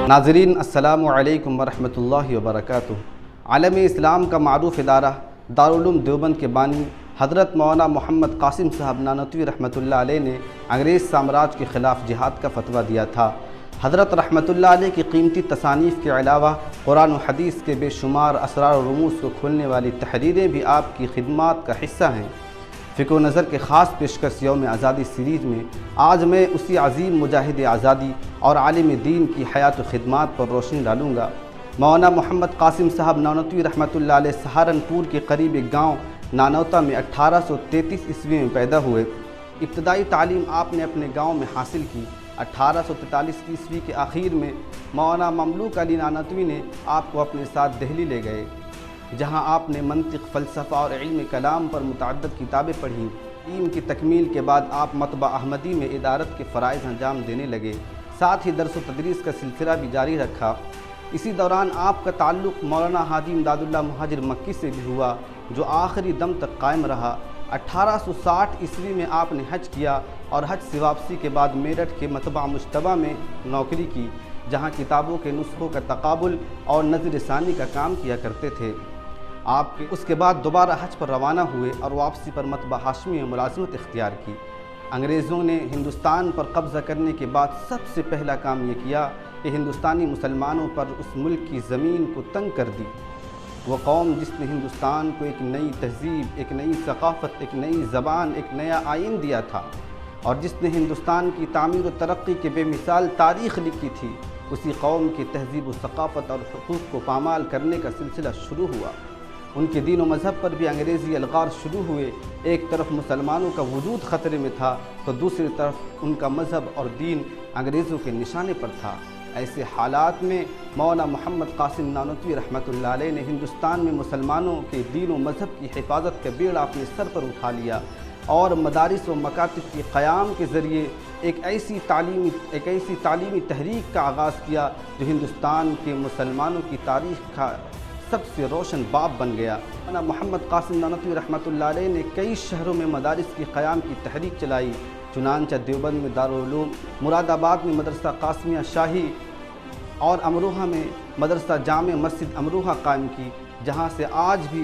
नाज़रीन अस्सलामु अलैकुम वरहमतुल्लाहि वबरकातुहू। आलम इस्लाम का मारूफ इदारा दारुल उलूम देवबंद के बानी हज़रत मौलाना मोहम्मद कासिम साहब नानतवी रहमतुल्लाह अलैह ने अंग्रेज़ साम्राज्य के ख़िलाफ़ जिहाद का फ़तवा दिया था। हज़रत रहमतुल्लाह अलैह की कीमती तसानीफ़ के अलावा कुरान और हदीस के बेशुमार असरार और रुमूज़ को खोलने वाली तहरीरें भी आपकी खिदमात का हिस्सा हैं। फ़िक्र नज़र के ख़ास पेशकश यौम आज़ादी सीरीज़ में आज मैं उसी अज़ीम मुजाहिद आज़ादी और आलिम दीन की हयात व खिदमात पर रोशनी डालूँगा। मौलाना मोहम्मद कासिम साहब नानतवी रहमतुल्लाह अलैह सहारनपुर के करीब एक गाँव नानौता में 1833 ईस्वी में पैदा हुए। इब्तदाई तालीम आपने अपने गाँव में हासिल की। 1843 ईस्वी के आखिर में मौलाना ममलूक अली नानतवी ने आपको अपने साथ दिल्ली ले गए, जहाँ आपने मंतिक़, फ़लसफ़ा और इल्म कलाम पर मुतअद्दिद किताबें पढ़ीं। इल्म की तकमील के बाद आप मतबा अहमदी में इदारत के फ़राइज़ अंजाम देने लगे, साथ ही दर्स व तदरीस का सिलसिला भी जारी रखा। इसी दौरान आपका ताल्लुक़ मौलाना हाजी इमदादुल्लाह मुहाजिर मक्की से भी हुआ, जो आखिरी दम तक कायम रहा। 1860 ईस्वी में आपने हज किया और हज से वापसी के बाद मेरठ के मतबा मुश्तबा में नौकरी की, जहाँ किताबों के नुस्खों का तकाबुल और नज़र सानी का काम किया करते थे। आप उसके बाद दोबारा हज पर रवाना हुए और वापसी पर मतबा हाशमी में मुलाज़मत इख्तियार की। अंग्रेज़ों ने हिंदुस्तान पर कब्ज़ा करने के बाद सबसे पहला काम ये किया कि हिंदुस्तानी मुसलमानों पर उस मुल्क की ज़मीन को तंग कर दी। वो कौम जिसने हिंदुस्तान को एक नई तहज़ीब, एक नई सक़ाफ़त, एक नई ज़बान, एक नया आइन दिया था, और जिसने हिंदुस्तान की तामीर व तरक्की के बेमिसाल तारीख़ लिखी थी, उसी कौम की तहज़ीब व सक़ाफ़त और हुकूक़ को पामाल करने का सिलसिला शुरू हुआ। उनके दीन व मज़हब पर भी अंग्रेज़ी अलगार शुरू हुए। एक तरफ मुसलमानों का वजूद ख़तरे में था, तो दूसरी तरफ उनका मज़हब और दीन अंग्रेज़ों के निशाने पर था। ऐसे हालात में मौलाना मोहम्मद कासिम नानतवी रहमतुल्लाह अलैह ने हिंदुस्तान में मुसलमानों के दीन व मज़हब की हिफाजत का बेड़ा अपने सर पर उठा लिया और मदारिस व मकातिब के क़याम के ज़रिए एक ऐसी तालीमी तहरीक का आगाज़ किया जो हिंदुस्तान के मुसलमानों की तारीख़ का सबसे रोशन बाब बन गया। मौलाना मोहम्मद कासिम नानतवी रहमतुल्लाह अलैह ने कई शहरों में मदारिस की क़याम की तहरीक चलाई। चुनांचा देवबंद में दारुल उलूम, मुरादाबाद में मदरसा कासमिया शाही और अमरोहा में मदरसा जामे मस्जिद अमरोहा कायम की, जहाँ से आज भी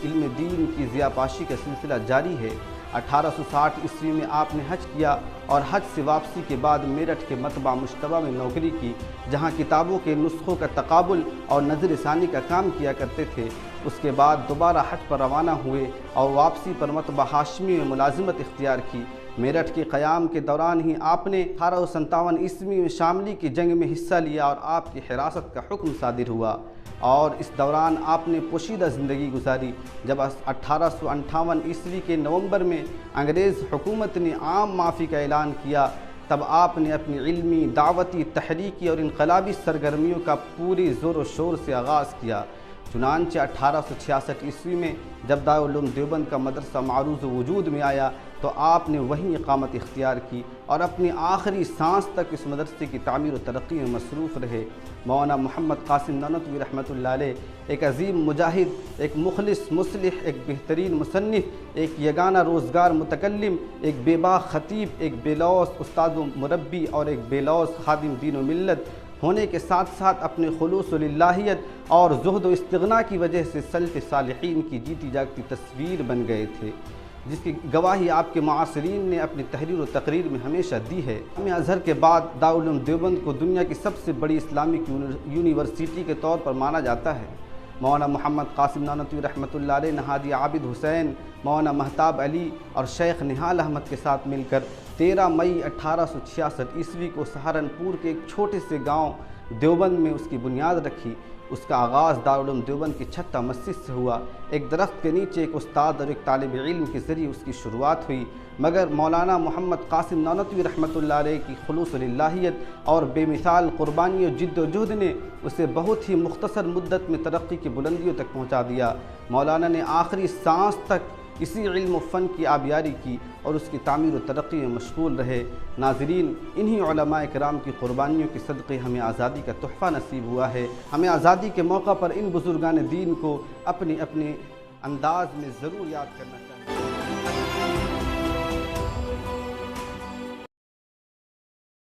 इल्म दीन की ज़ियापाशी का सिलसिला जारी है। 1860 ईस्वी में आपने हज किया और हज से वापसी के बाद मेरठ के मतबा मुश्तबा में नौकरी की, जहाँ किताबों के नुस्खों का तकाबुल और नज़र सानी का काम किया करते थे। उसके बाद दोबारा हज पर रवाना हुए और वापसी पर मतबा हाशमी में मुलाजिमत इख्तियार की। मेरठ के क़याम के दौरान ही आपने 1857 ईस्वी में शामली की जंग में हिस्सा लिया और आपकी हिरासत का हुक्म सादिर हुआ, और इस दौरान आपने पोशीदा ज़िंदगी गुजारी। जब 1858 ईस्वी के नवंबर में अंग्रेज़ हुकूमत ने आम माफ़ी का ऐलान किया, तब आपने अपनी इल्मी, दावती, तहरीकी और इनकलाबी सरगर्मियों का पूरी ज़ोर व शोर से आगाज़ किया। चुनांचे 1866 ईस्वी में जब दारुल उलूम देवबंद का मदरसा मारूज़ वजूद में आया, तो आपने वहीं इक़ामत इख्तियार की और अपनी आखिरी सांस तक इस मदरसे की तामीर व तरक्की में मसरूफ़ रहे। मौलाना मोहम्मद कासिम नानतवी रहमतुल्लाह अलैह एक अज़ीम मुजाहिद, एक मुखलिस मुस्लिह, एक बेहतरीन मुसन्निफ़, एक यगाना रोज़गार मुतकल्लिम, एक बेबाक ख़तीब, एक बेलौस उस्ताद व मुरब्बी और एक बेलौस खादिम दीन व मिल्लत होने के साथ साथ अपने खुलूस व लिल्लाहियत और ज़ुहद व इस्तिग़ना की वजह से सल्फ़ सालिहीन की जीती जागती तस्वीर बन गए थे, जिसकी गवाही आपके मुआसिरीन ने अपनी तहरीर व तकरीर में हमेशा दी है। अज़हर के बाद दारुल उलूम देवबंद को दुनिया की सबसे बड़ी इस्लामिक यूनिवर्सिटी के तौर पर माना जाता है। मौलाना मोहम्मद कासिम नानतवी रहमतुल्लाह अलैह ने हाजी आबिद हुसैन, मौलाना महताब अली और शेख निहाल अहमद के साथ मिलकर 13 मई 1866 ईस्वी को सहारनपुर के एक छोटे से गाँव देवबंद में उसकी बुनियाद रखी। उसका आगाज़ दारुल उलूम देवबंद की छत्ता मस्जिद से हुआ। एक दरख्त के नीचे एक उस्ताद और एक तालिब इल्म के ज़रिए उसकी शुरुआत हुई, मगर मौलाना मोहम्मद कासिम नानतवी रहमतुल्लाह अलैह की खुलूस व लिल्लाहियत और बेमिसाल क़ुरबानी और जिद्दोजहद ने उसे बहुत ही मुख्तसर मुद्दत में तरक्की की बुलंदियों तक पहुँचा दिया। मौलाना ने आखिरी सांस तक इसी इल्म फ़न की आबियारी की और उसकी तामीर व तरक्की में मशगूल रहे। नाज़रीन, इन्हीं उलमाए किराम की क़ुरबानियों के सदक़े हमें आज़ादी का तोहफ़ा नसीब हुआ है। हमें आज़ादी के मौका पर इन बुज़ुर्गान दीन को अपने अपने अंदाज़ में ज़रूर याद करना चाहिए।